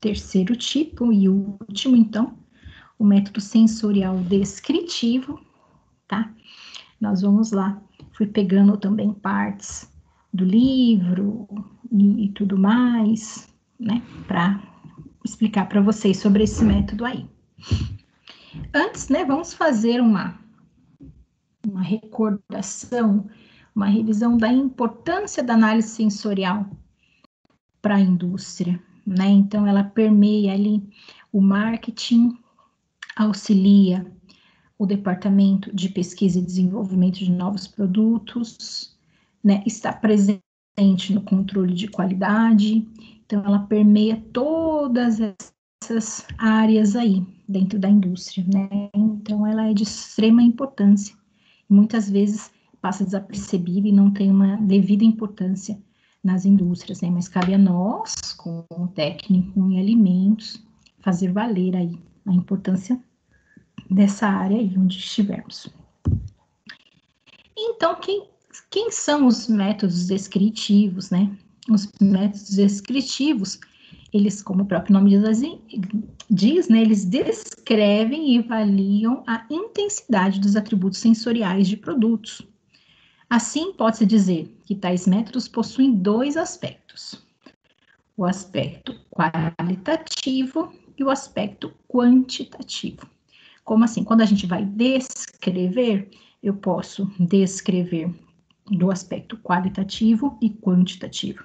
terceiro tipo e último, então, o método sensorial descritivo, tá? Nós vamos lá. Fui pegando também partes do livro e tudo mais, né? Para explicar para vocês sobre esse método aí. Antes, né, vamos fazer uma recordação, uma revisão da importância da análise sensorial para a indústria, né? Então, ela permeia ali o marketing, auxilia o departamento de pesquisa e desenvolvimento de novos produtos, né? Está presente no controle de qualidade, então ela permeia todas essas áreas aí dentro da indústria, né? Então, ela é de extrema importância. Muitas vezes passa desapercebida e não tem uma devida importância nas indústrias, né? Mas cabe a nós, como técnico em alimentos, fazer valer aí a importância dessa área aí onde estivermos. Então, quem são os métodos descritivos, né? Os métodos descritivos, eles, como o próprio nome diz, né? Eles descrevem e avaliam a intensidade dos atributos sensoriais de produtos. Assim, pode-se dizer que tais métodos possuem dois aspectos: o aspecto qualitativo e o aspecto quantitativo. Como assim? Quando a gente vai descrever, eu posso descrever do aspecto qualitativo e quantitativo.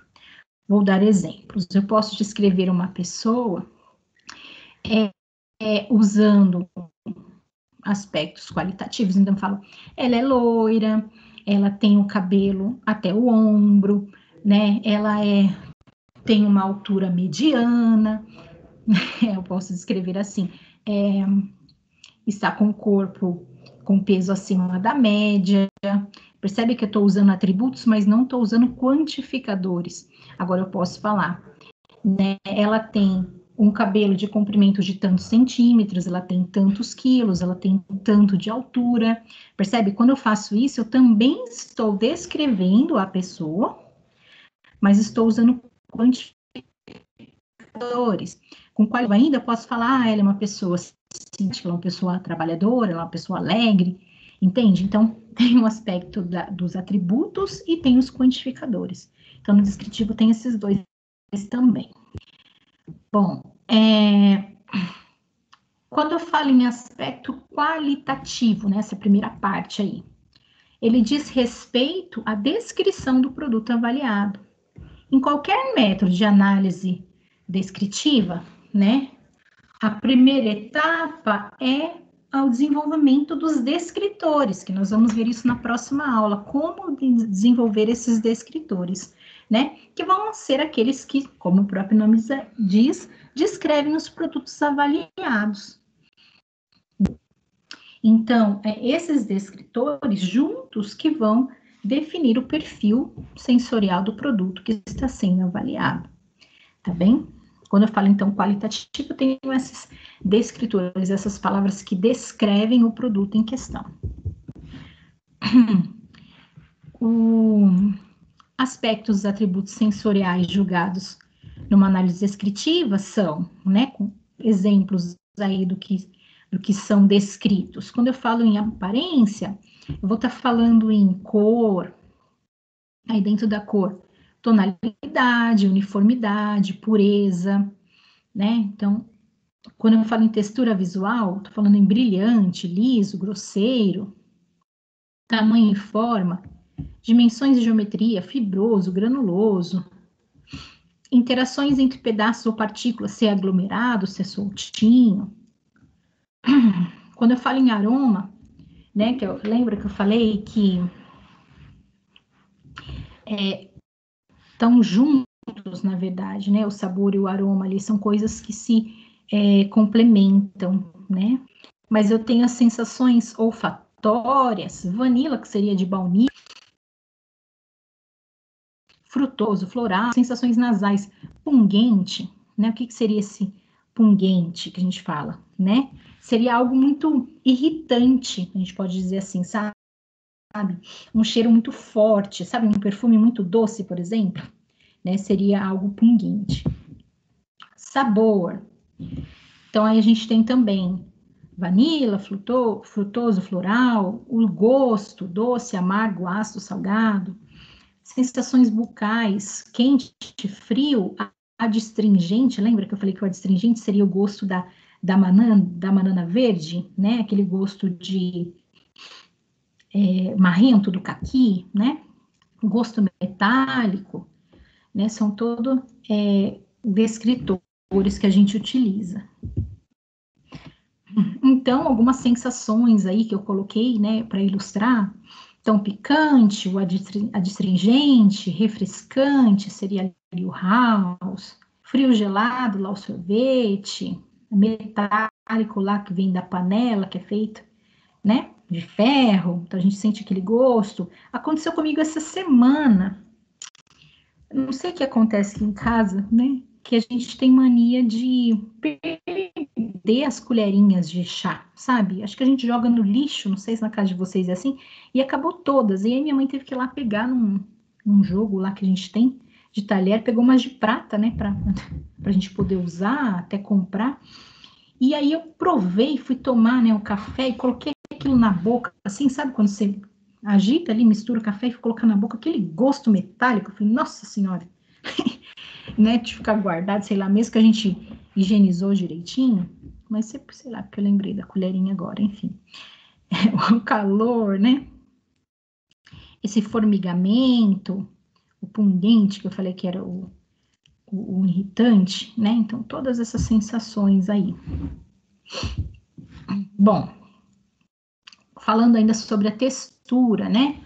Vou dar exemplos. Eu posso descrever uma pessoa usando aspectos qualitativos. Então, eu falo, ela é loira, ela tem o cabelo até o ombro, né? Ela tem uma altura mediana. Eu posso descrever assim, está com o corpo com peso acima da média. Percebe que eu estou usando atributos, mas não estou usando quantificadores. Agora eu posso falar, né? Ela tem um cabelo de comprimento de tantos centímetros, ela tem tantos quilos, ela tem tanto de altura. Percebe? Quando eu faço isso, eu também estou descrevendo a pessoa, mas estou usando quantificadores. Com qual eu ainda posso falar, ela é uma pessoa simpática, ela é uma pessoa trabalhadora, ela é uma pessoa alegre, entende? Então, tem o aspecto dos atributos e tem os quantificadores. Então, no descritivo tem esses dois também. Bom, quando eu falo em aspecto qualitativo, nessa primeira parte aí, ele diz respeito à descrição do produto avaliado. Em qualquer método de análise descritiva, né, a primeira etapa é o desenvolvimento dos descritores, que nós vamos ver isso na próxima aula, como desenvolver esses descritores, né? Que vão ser aqueles que, como o próprio nome diz, descrevem os produtos avaliados. Então, esses descritores juntos que vão definir o perfil sensorial do produto que está sendo avaliado, tá bem? Quando eu falo, então, qualitativo, eu tenho esses descritores, essas palavras que descrevem o produto em questão. Aspectos dos atributos sensoriais julgados numa análise descritiva são, né, com exemplos aí do que são descritos. Quando eu falo em aparência, eu vou estar falando em cor, aí dentro da cor, tonalidade, uniformidade, pureza, né? Então, quando eu falo em textura visual, estou falando em brilhante, liso, grosseiro, tamanho e forma, dimensões e geometria, fibroso, granuloso, interações entre pedaços ou partículas, se é aglomerado, se é soltinho. Quando eu falo em aroma, né, lembra que eu falei que estão juntos, na verdade, né, o sabor e o aroma ali são coisas que se complementam, né, mas eu tenho as sensações olfatórias, vanila, que seria de baunilha, frutoso, floral, sensações nasais, pungente, né, o que seria esse pungente que a gente fala, né, seria algo muito irritante, a gente pode dizer assim, sabe, um cheiro muito forte, sabe, um perfume muito doce, por exemplo, né, seria algo pungente, Sabor. Então, aí a gente tem também vanila, frutoso, floral, o gosto, doce, amargo, ácido, salgado, sensações bucais, quente, frio, adstringente, lembra que eu falei que o adstringente seria o gosto da banana verde, né? Aquele gosto de marrento do caqui, né? O gosto metálico, né? São todos descritores que a gente utiliza. Então, algumas sensações aí que eu coloquei, né, para ilustrar. Então, picante, o adstringente, refrescante, seria ali o house, frio gelado, lá o sorvete, metálico lá que vem da panela, que é feito, né, de ferro, então a gente sente aquele gosto. Aconteceu comigo essa semana, não sei o que acontece aqui em casa, né, que a gente tem mania de perder as colherinhas de chá, sabe? Acho que a gente joga no lixo, não sei se na casa de vocês é assim, e acabou todas. E aí minha mãe teve que ir lá pegar num jogo lá que a gente tem de talher, pegou umas de prata, né, pra gente poder usar, até comprar. E aí eu provei, fui tomar, né, o café e coloquei aquilo na boca, assim, sabe quando você agita ali, mistura o café e coloca na boca aquele gosto metálico? Eu falei, nossa senhora, né, de ficar guardado, sei lá, mesmo que a gente higienizou direitinho, mas sei lá, porque eu lembrei da colherinha agora, enfim. O calor, né? Esse formigamento, o pungente, que eu falei que era o irritante, né? Então, todas essas sensações aí. Bom, falando ainda sobre a textura, né?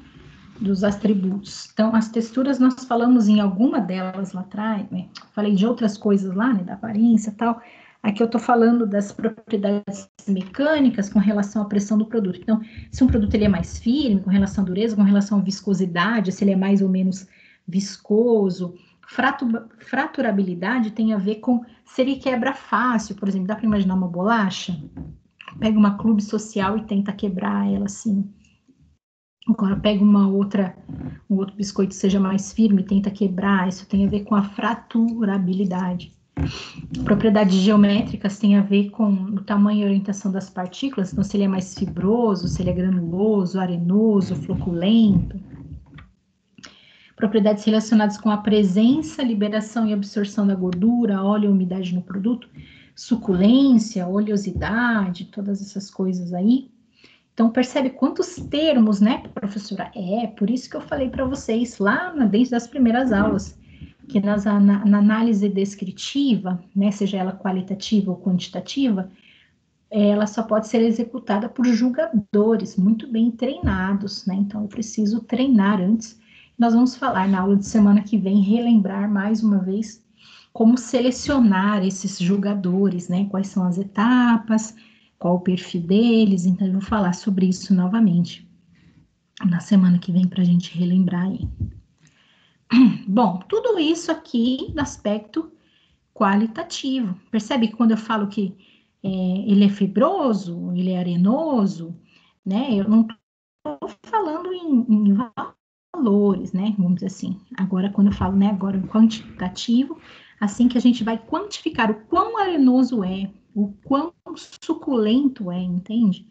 Dos atributos. Então, as texturas nós falamos em alguma delas lá atrás, né? Falei de outras coisas lá, né? Da aparência e tal. Aqui eu tô falando das propriedades mecânicas com relação à pressão do produto. Então, se um produto ele é mais firme, com relação à dureza, com relação à viscosidade, se ele é mais ou menos viscoso. Fraturabilidade tem a ver com se ele quebra fácil, por exemplo, dá para imaginar uma bolacha? Pega uma clube social e tenta quebrar ela assim. Agora pega um outro biscoito que seja mais firme e tenta quebrar, isso tem a ver com a fraturabilidade. Propriedades geométricas têm a ver com o tamanho e orientação das partículas, então se ele é mais fibroso, se ele é granuloso, arenoso, floculento. Propriedades relacionadas com a presença, liberação e absorção da gordura, óleo e umidade no produto, suculência, oleosidade, todas essas coisas aí. Então, percebe quantos termos, né, professora? Por isso que eu falei para vocês lá dentro das primeiras aulas, que na análise descritiva, né, seja ela qualitativa ou quantitativa, ela só pode ser executada por julgadores muito bem treinados, né? Então, eu preciso treinar antes. Nós vamos falar na aula de semana que vem, relembrar mais uma vez como selecionar esses julgadores, né? Quais são as etapas, qual o perfil deles, então eu vou falar sobre isso novamente na semana que vem para a gente relembrar aí. Bom, tudo isso aqui no aspecto qualitativo. Percebe que quando eu falo que ele é fibroso, ele é arenoso, né? Eu não estou falando em valores, né? Vamos dizer assim. Agora, quando eu falo, né? Agora em quantitativo, assim que a gente vai quantificar o quão arenoso é, o quão suculento é, entende?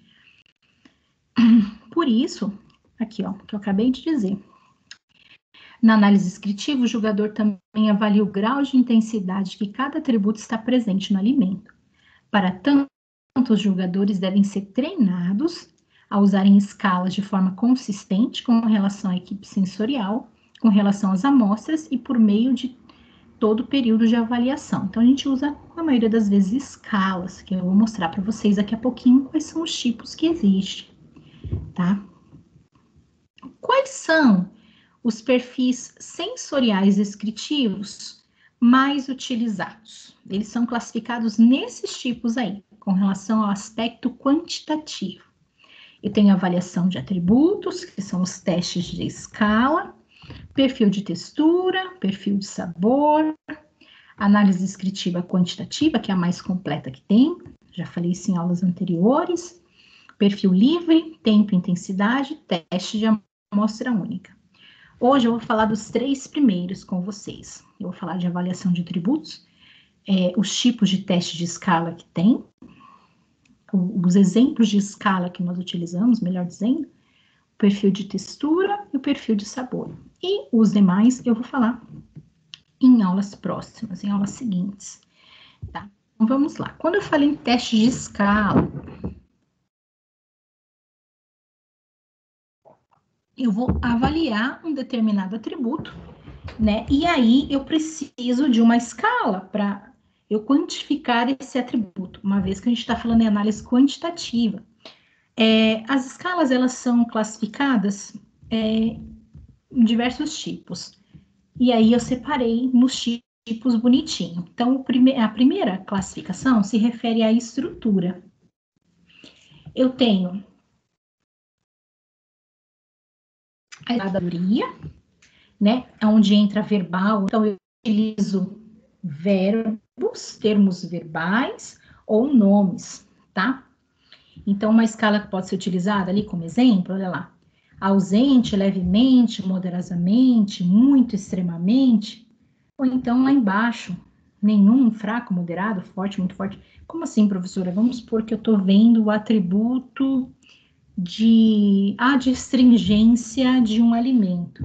Por isso, aqui, ó, que eu acabei de dizer. Na análise descritiva, o julgador também avalia o grau de intensidade que cada atributo está presente no alimento. Para tanto, os julgadores devem ser treinados a usarem escalas de forma consistente com relação à equipe sensorial, com relação às amostras e por meio de todo o período de avaliação. Então, a gente usa, na maioria das vezes, escalas, que eu vou mostrar para vocês daqui a pouquinho quais são os tipos que existem, tá? Quais são os perfis sensoriais descritivos mais utilizados? Eles são classificados nesses tipos aí, com relação ao aspecto quantitativo. Eu tenho avaliação de atributos, que são os testes de escala, perfil de textura, perfil de sabor, análise descritiva quantitativa, que é a mais completa que tem, já falei isso em aulas anteriores, perfil livre, tempo e intensidade, teste de amostra única. Hoje eu vou falar dos 3 primeiros com vocês. Eu vou falar de avaliação de atributos, os tipos de teste de escala que tem, os exemplos de escala que nós utilizamos, melhor dizendo, o perfil de textura e o perfil de sabor. E os demais eu vou falar em aulas próximas, em aulas seguintes, tá? Então, vamos lá. Quando eu falei em teste de escala, eu vou avaliar um determinado atributo, né? E aí eu preciso de uma escala para eu quantificar esse atributo, uma vez que a gente está falando em análise quantitativa. As escalas, elas são classificadas em diversos tipos. E aí eu separei nos tipos bonitinho. Então, a primeira classificação se refere à estrutura. Eu tenho a escadaria, né? Onde entra verbal. Então, eu utilizo verbos, termos verbais ou nomes, tá? Então, uma escala que pode ser utilizada ali como exemplo, olha lá. Ausente, levemente, moderadamente, muito, extremamente. Ou então, lá embaixo, nenhum, fraco, moderado, forte, muito forte. Como assim, professora? Vamos supor que eu estou vendo o atributo de adstringência de um alimento.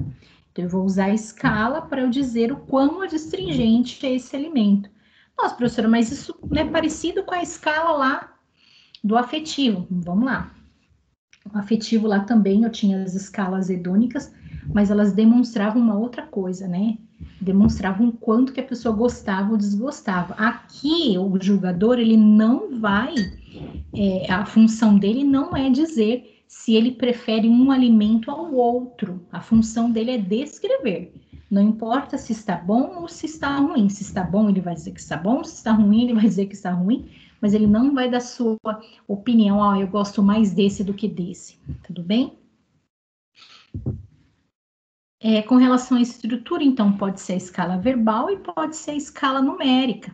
Então, eu vou usar a escala para eu dizer o quão adstringente é esse alimento. Nossa, professora, mas isso não é parecido com a escala lá do afetivo. Vamos lá. O afetivo lá também eu tinha as escalas hedônicas, mas elas demonstravam uma outra coisa, né? Demonstravam o quanto que a pessoa gostava ou desgostava. Aqui, o julgador, ele não vai, a função dele não é dizer se ele prefere um alimento ao outro. A função dele é descrever. Não importa se está bom ou se está ruim. Se está bom, ele vai dizer que está bom. Se está ruim, ele vai dizer que está ruim. Mas ele não vai dar sua opinião, eu gosto mais desse do que desse. Tudo bem? Com relação à estrutura, então, pode ser a escala verbal e pode ser a escala numérica.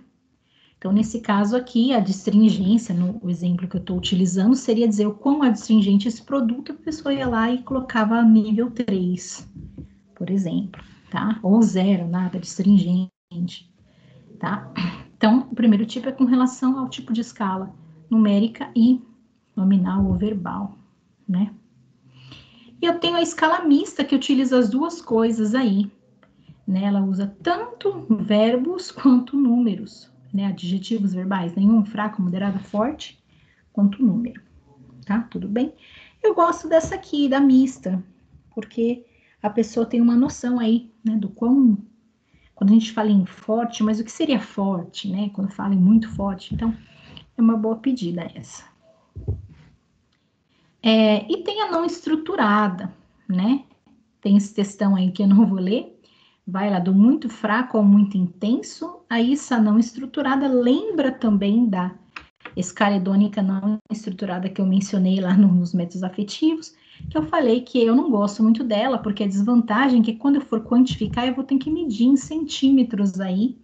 Então, nesse caso aqui, a adstringência, no exemplo que eu estou utilizando, seria dizer o quão adstringente esse produto, a pessoa ia lá e colocava nível 3, por exemplo, tá? Ou 0, nada adstringente, tá? Então, o primeiro tipo é com relação ao tipo de escala numérica e nominal ou verbal, né? E eu tenho a escala mista, que utiliza as duas coisas aí, né? Ela usa tanto verbos quanto números, né? Adjetivos verbais, nenhum, fraco, moderado, forte, quanto número, tá? Tudo bem? Eu gosto dessa aqui, da mista, porque a pessoa tem uma noção aí, né, do quão... Quando a gente fala em forte, mas o que seria forte, né? Quando fala em muito forte, então, é uma boa pedida essa. E tem a não estruturada, né? Tem esse textão aí que eu não vou ler. Vai lá do muito fraco ao muito intenso. Aí essa não estruturada lembra também da escala hedônica não estruturada que eu mencionei lá nos métodos afetivos, que eu falei que eu não gosto muito dela, porque a desvantagem é que quando eu for quantificar, eu vou ter que medir em centímetros aí,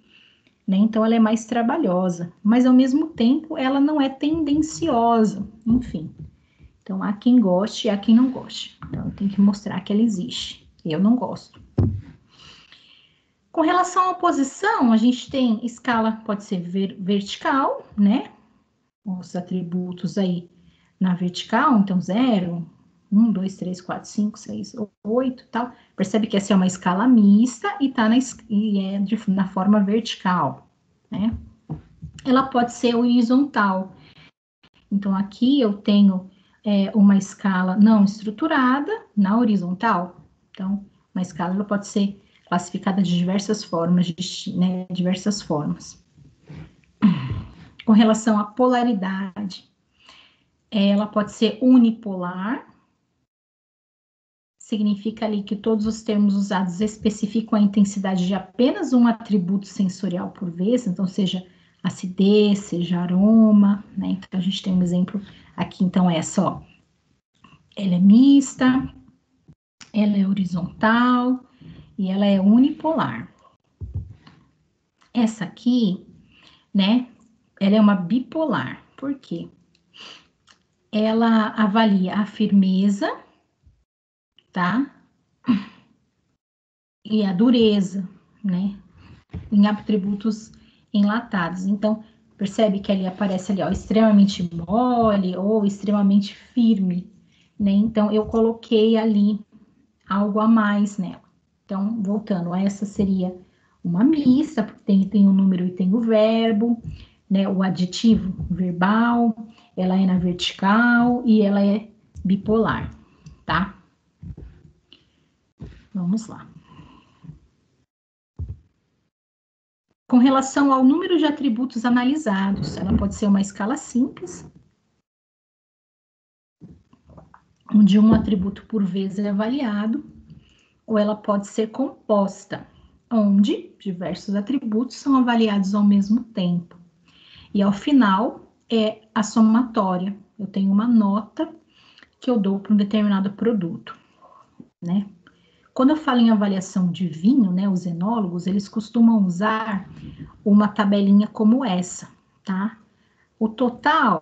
né? Então ela é mais trabalhosa, mas ao mesmo tempo ela não é tendenciosa, enfim. Então, há quem goste e há quem não goste. Então, eu tenho que mostrar que ela existe. Eu não gosto. Com relação à posição, a gente tem escala, pode ser vertical, né? Os atributos aí na vertical, então 0, 1, 2, 3, 4, 5, 6, 8 tal. Percebe que essa é uma escala mista e tá na forma vertical, né? Ela pode ser horizontal. Então, aqui eu tenho uma escala não estruturada na horizontal. Então, uma escala ela pode ser classificada de diversas formas, né, diversas formas. Com relação à polaridade, ela pode ser unipolar, significa ali que todos os termos usados especificam a intensidade de apenas um atributo sensorial por vez, então seja acidez, seja aroma, né? Então a gente tem um exemplo aqui, então essa, ó. Ela é mista, ela é horizontal e ela é unipolar. Essa aqui, né, ela é uma bipolar. Por quê? Ela avalia a firmeza, tá? E a dureza, né? Em atributos enlatados. Então, percebe que ali aparece ali, ó, extremamente mole ou extremamente firme, né? Então, eu coloquei ali algo a mais nela. Então, voltando, essa seria uma mista, porque tem o número e tem o verbo, né? O aditivo verbal, ela é na vertical e ela é bipolar, tá? Vamos lá. Com relação ao número de atributos analisados, ela pode ser uma escala simples, onde um atributo por vez é avaliado, ou ela pode ser composta, onde diversos atributos são avaliados ao mesmo tempo. E ao final é a somatória. Eu tenho uma nota que eu dou para um determinado produto, né? Quando eu falo em avaliação de vinho, né, os enólogos, eles costumam usar uma tabelinha como essa, tá? O total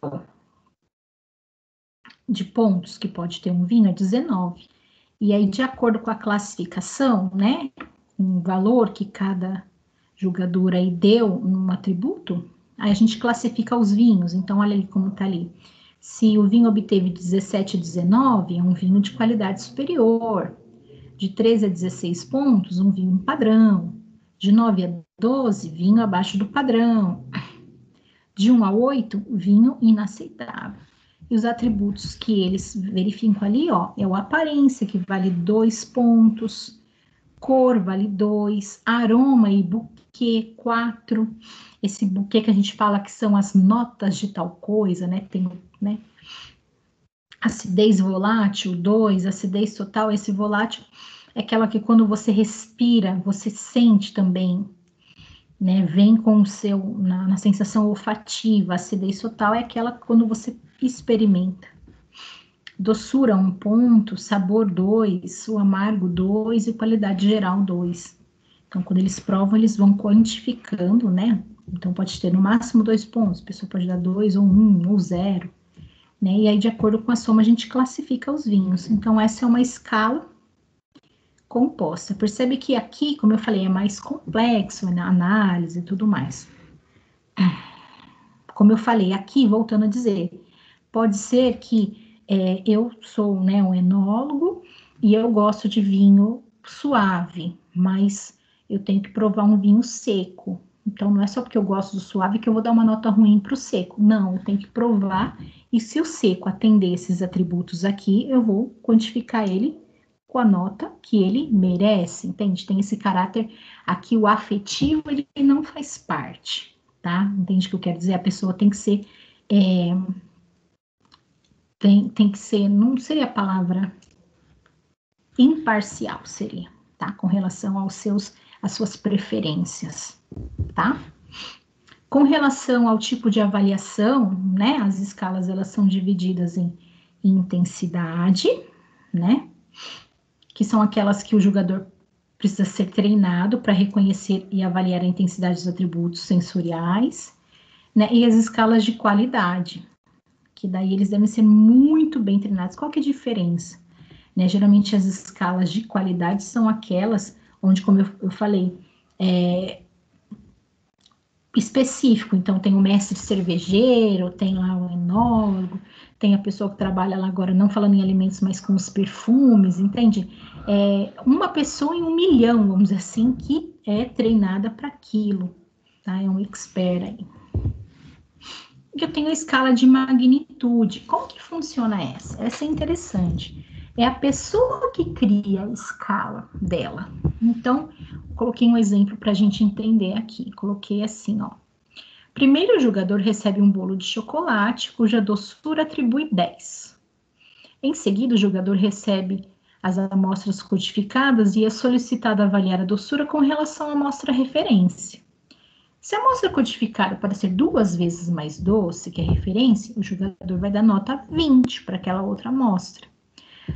de pontos que pode ter um vinho é 19. E aí, de acordo com a classificação, né, um valor que cada julgador aí deu num atributo, aí a gente classifica os vinhos. Então, olha ali como tá ali. Se o vinho obteve 17 a 19, é um vinho de qualidade superior. De 13 a 16 pontos, um vinho padrão. De 9 a 12, vinho abaixo do padrão. De 1 a 8, vinho inaceitável. E os atributos que eles verificam ali, ó, é o aparência, que vale 2 pontos, cor vale 2, aroma e buquê, 4. Esse buquê que a gente fala que são as notas de tal coisa, né? Tem, né? Acidez volátil, 2, acidez total, esse volátil é aquela que quando você respira, você sente também, né? Vem com o seu, na sensação olfativa. A acidez total é aquela quando você experimenta. Doçura 1 ponto, sabor 2, o amargo 2 e qualidade geral 2. Então, quando eles provam, eles vão quantificando, né? Então, pode ter no máximo 2 pontos, a pessoa pode dar 2 ou 1 ou 0, né? E aí, de acordo com a soma, a gente classifica os vinhos. Então, essa é uma escala composta. Percebe que aqui, como eu falei, é mais complexo, né? Análise e tudo mais. Como eu falei, aqui, voltando a dizer, pode ser que eu sou, né, um enólogo e eu gosto de vinho suave, mas eu tenho que provar um vinho seco. Então, não é só porque eu gosto do suave que eu vou dar uma nota ruim para o seco. Não, eu tenho que provar. E se o seco atender esses atributos aqui, eu vou quantificar ele com a nota que ele merece, entende? Tem esse caráter aqui, o afetivo, ele não faz parte, tá? Entende o que eu quero dizer? A pessoa tem que ser, tem que ser, não seria a palavra imparcial, seria, tá? Com relação às suas preferências, tá? Com relação ao tipo de avaliação, né? As escalas, elas são divididas em intensidade, né? Que são aquelas que o julgador precisa ser treinado para reconhecer e avaliar a intensidade dos atributos sensoriais, né? E as escalas de qualidade, que daí eles devem ser muito bem treinados. Qual que é a diferença? Né? Geralmente as escalas de qualidade são aquelas onde, como eu falei, específico. Então, tem o mestre cervejeiro, tem lá o enólogo, tem a pessoa que trabalha lá agora, não falando em alimentos, mas com os perfumes, entende? Uma pessoa em 1 milhão, vamos dizer assim, que é treinada para aquilo, tá? É um expert aí. E eu tenho a escala de magnitude. Como que funciona essa? Essa é interessante. É a pessoa que cria a escala dela. Então, coloquei um exemplo para a gente entender aqui. Coloquei assim, ó. Primeiro, o jogador recebe um bolo de chocolate, cuja doçura atribui 10. Em seguida, o jogador recebe as amostras codificadas e é solicitado avaliar a doçura com relação à amostra referência. Se a amostra codificada parecer 2 vezes mais doce que a referência, o jogador vai dar nota 20 para aquela outra amostra.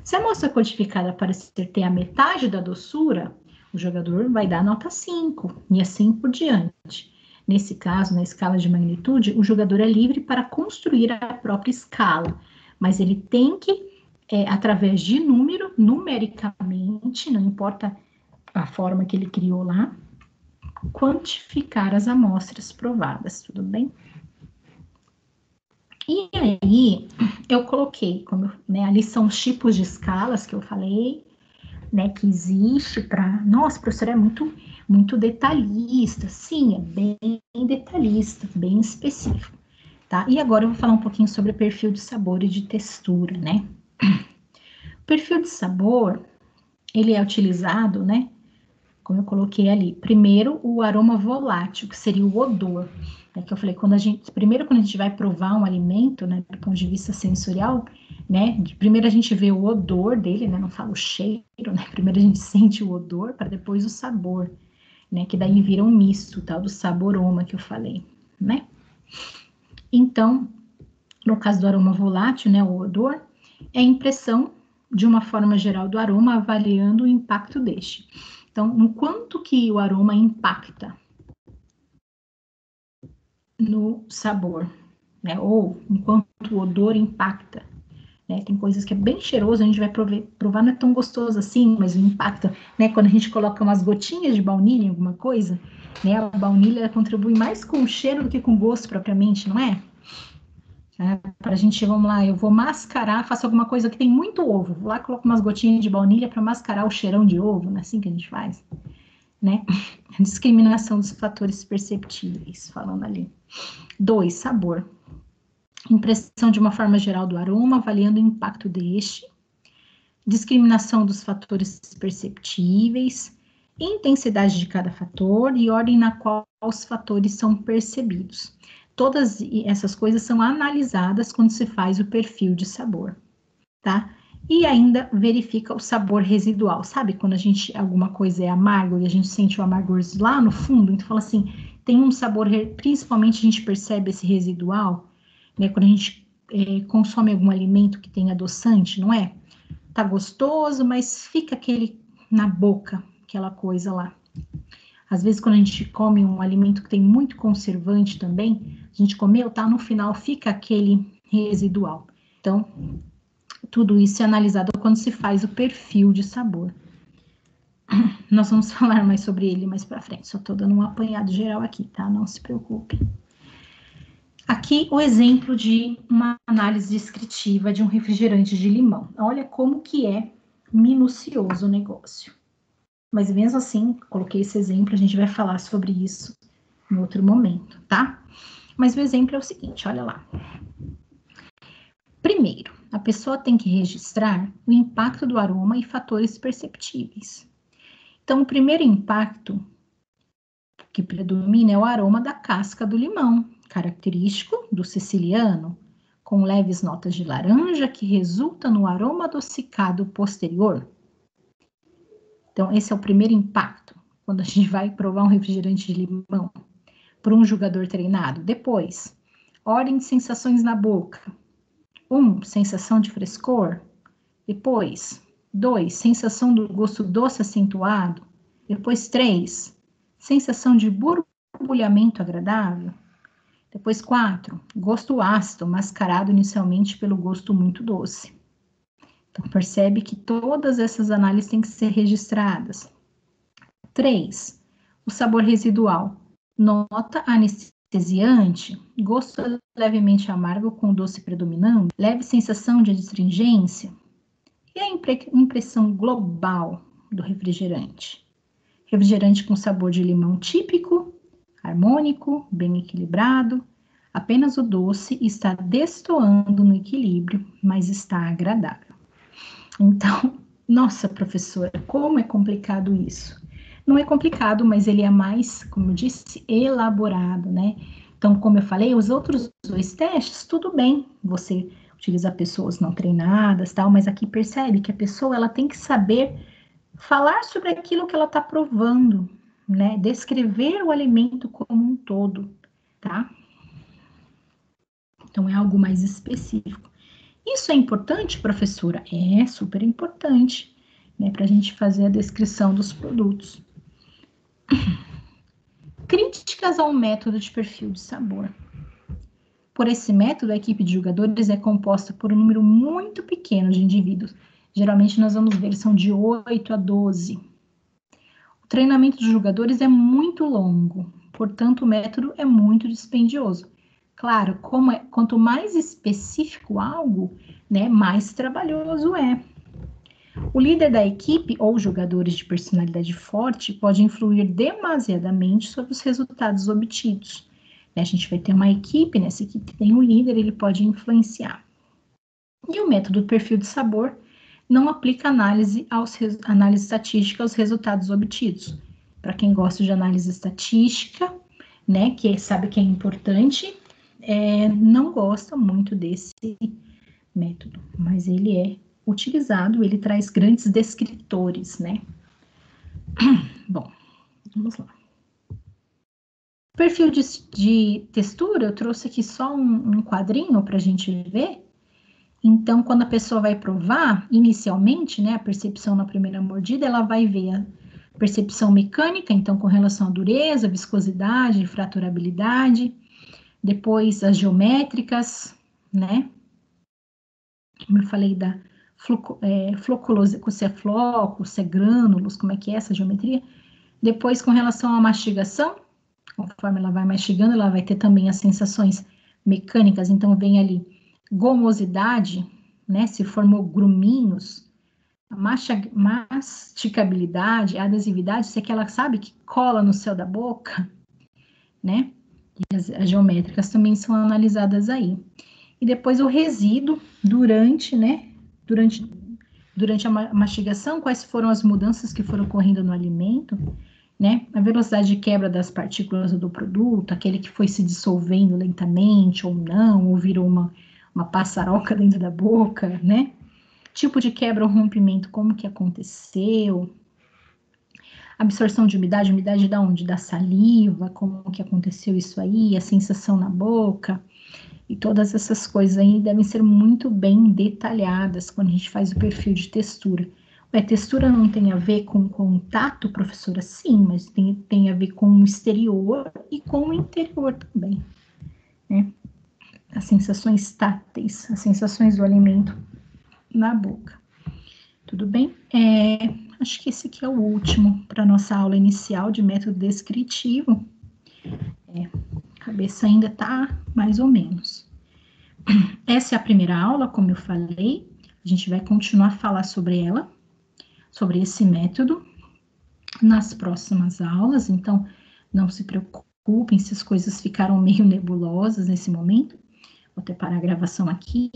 Se a amostra codificada parecer ter a metade da doçura, o jogador vai dar nota 5, e assim por diante. Nesse caso, na escala de magnitude, o jogador é livre para construir a própria escala, mas ele tem que, através de número, numericamente, não importa a forma que ele criou lá, quantificar as amostras provadas, tudo bem? E aí, eu coloquei, né, ali são os tipos de escalas que eu falei, né, que existe para... Nossa, professora, é muito detalhista. Sim, é bem detalhista, bem específico, tá? E agora eu vou falar um pouquinho sobre perfil de sabor e de textura, né? O perfil de sabor, ele é utilizado, né, como eu coloquei ali, primeiro o aroma volátil, que seria o odor, né, que eu falei, primeiro quando a gente vai provar um alimento, né, do ponto de vista sensorial, né, primeiro a gente vê o odor dele, né, não fala o cheiro, né, primeiro a gente sente o odor, para depois o sabor, né, que daí vira um misto, tal, do saboroma que eu falei, né. Então, no caso do aroma volátil, né, o odor, é a impressão de uma forma geral do aroma, avaliando o impacto deste. Então, no quanto que o aroma impacta no sabor, né? Ou enquanto o odor impacta, né? Tem coisas que é bem cheiroso, a gente vai provar, não é tão gostoso assim, mas impacta, né? Quando a gente coloca umas gotinhas de baunilha em alguma coisa, né? A baunilha contribui mais com o cheiro do que com o gosto propriamente, não é? Para a gente, vamos lá, eu vou mascarar, faço alguma coisa que tem muito ovo, vou lá, coloco umas gotinhas de baunilha para mascarar o cheirão de ovo, não é assim que a gente faz, né? Discriminação dos fatores perceptíveis, falando ali. 2, sabor. Impressão de uma forma geral do aroma, avaliando o impacto deste. Discriminação dos fatores perceptíveis, intensidade de cada fator e ordem na qual os fatores são percebidos. Todas essas coisas são analisadas quando se faz o perfil de sabor, tá? E ainda verifica o sabor residual. Sabe quando alguma coisa é amargo e a gente sente o amargor lá no fundo? Então fala assim, tem um sabor, principalmente a gente percebe esse residual, né? Quando a gente consome algum alimento que tem adoçante, não é? Tá gostoso, mas fica aquele na boca, aquela coisa lá. Às vezes, quando a gente come um alimento que tem muito conservante também, a gente comeu, tá? No final fica aquele residual. Então, tudo isso é analisado quando se faz o perfil de sabor. Nós vamos falar mais sobre ele mais para frente, só tô dando um apanhado geral aqui, tá? Não se preocupe. Aqui o exemplo de uma análise descritiva de um refrigerante de limão. Olha como que é minucioso o negócio. Mas mesmo assim, coloquei esse exemplo, a gente vai falar sobre isso em outro momento, tá? Mas o exemplo é o seguinte, olha lá. Primeiro, a pessoa tem que registrar o impacto do aroma e fatores perceptíveis. Então, o primeiro impacto que predomina é o aroma da casca do limão, característico do siciliano, com leves notas de laranja que resulta no aroma adocicado posterior. Então, esse é o primeiro impacto, quando a gente vai provar um refrigerante de limão, por um jogador treinado. Depois, ordem de sensações na boca. 1, sensação de frescor. Depois, 2, sensação do gosto doce acentuado. Depois, 3, sensação de borbulhamento agradável. Depois, 4, gosto ácido, mascarado inicialmente pelo gosto muito doce. Então, percebe que todas essas análises têm que ser registradas. 3, o sabor residual. Nota anestesiante, gosto levemente amargo com doce predominante, leve sensação de adstringência. E a impressão global do refrigerante. Refrigerante com sabor de limão típico, harmônico, bem equilibrado. Apenas o doce está destoando no equilíbrio, mas está agradável. Então, nossa, professora, como é complicado isso? Não é complicado, mas ele é mais, como eu disse, elaborado, né? Então, como eu falei, os outros 2 testes, tudo bem, você utiliza pessoas não treinadas, tal, mas aqui percebe que a pessoa, ela tem que saber falar sobre aquilo que ela está provando, né? Descrever o alimento como um todo, tá? Então, é algo mais específico. Isso é importante, professora? É super importante, né? Para a gente fazer a descrição dos produtos. Críticas ao método de perfil de sabor. Por esse método, a equipe de jogadores é composta por um número muito pequeno de indivíduos. Geralmente, nós vamos ver, são de 8 a 12. O treinamento dos jogadores é muito longo, portanto, o método é muito dispendioso. Claro, quanto mais específico algo, né, mais trabalhoso é. O líder da equipe ou jogadores de personalidade forte pode influir demasiadamente sobre os resultados obtidos. A gente vai ter uma equipe, nessa equipe tem um líder, ele pode influenciar. E o método do perfil de sabor não aplica análise estatística aos resultados obtidos. Para quem gosta de análise estatística, né, que sabe que é importante, não gosta muito desse método, mas ele é utilizado, ele traz grandes descritores, né? Bom, vamos lá. Perfil de textura, eu trouxe aqui só um quadrinho para a gente ver. Então, quando a pessoa vai provar, inicialmente, né, a percepção na primeira mordida, ela vai ver a percepção mecânica, então, com relação à dureza, viscosidade, fraturabilidade, depois as geométricas, né? Como eu falei da floculose, se é floco, se é grânulos, como é que é essa geometria. Depois, com relação à mastigação, conforme ela vai mastigando, ela vai ter também as sensações mecânicas, então vem ali gomosidade, né, se formou gruminhos, a masticabilidade, a adesividade, se é que ela sabe que cola no céu da boca, né, e as geométricas também são analisadas aí. E depois o resíduo durante a mastigação, quais foram as mudanças que foram ocorrendo no alimento, né? A velocidade de quebra das partículas do produto, aquele que foi se dissolvendo lentamente ou não, ou virou uma passaroca dentro da boca, né? Tipo de quebra ou rompimento, como que aconteceu? Absorção de umidade da onde? Da saliva, como que aconteceu isso aí? A sensação na boca. E todas essas coisas aí devem ser muito bem detalhadas quando a gente faz o perfil de textura. A textura não tem a ver com contato, professora? Sim, mas tem a ver com o exterior e com o interior também, né? As sensações táteis, as sensações do alimento na boca. Tudo bem? Acho que esse aqui é o último para nossa aula inicial de método descritivo. A cabeça ainda tá mais ou menos. Essa é a primeira aula, como eu falei. A gente vai continuar a falar sobre ela, sobre esse método, nas próximas aulas. Então, não se preocupem se as coisas ficaram meio nebulosas nesse momento. Vou até parar a gravação aqui.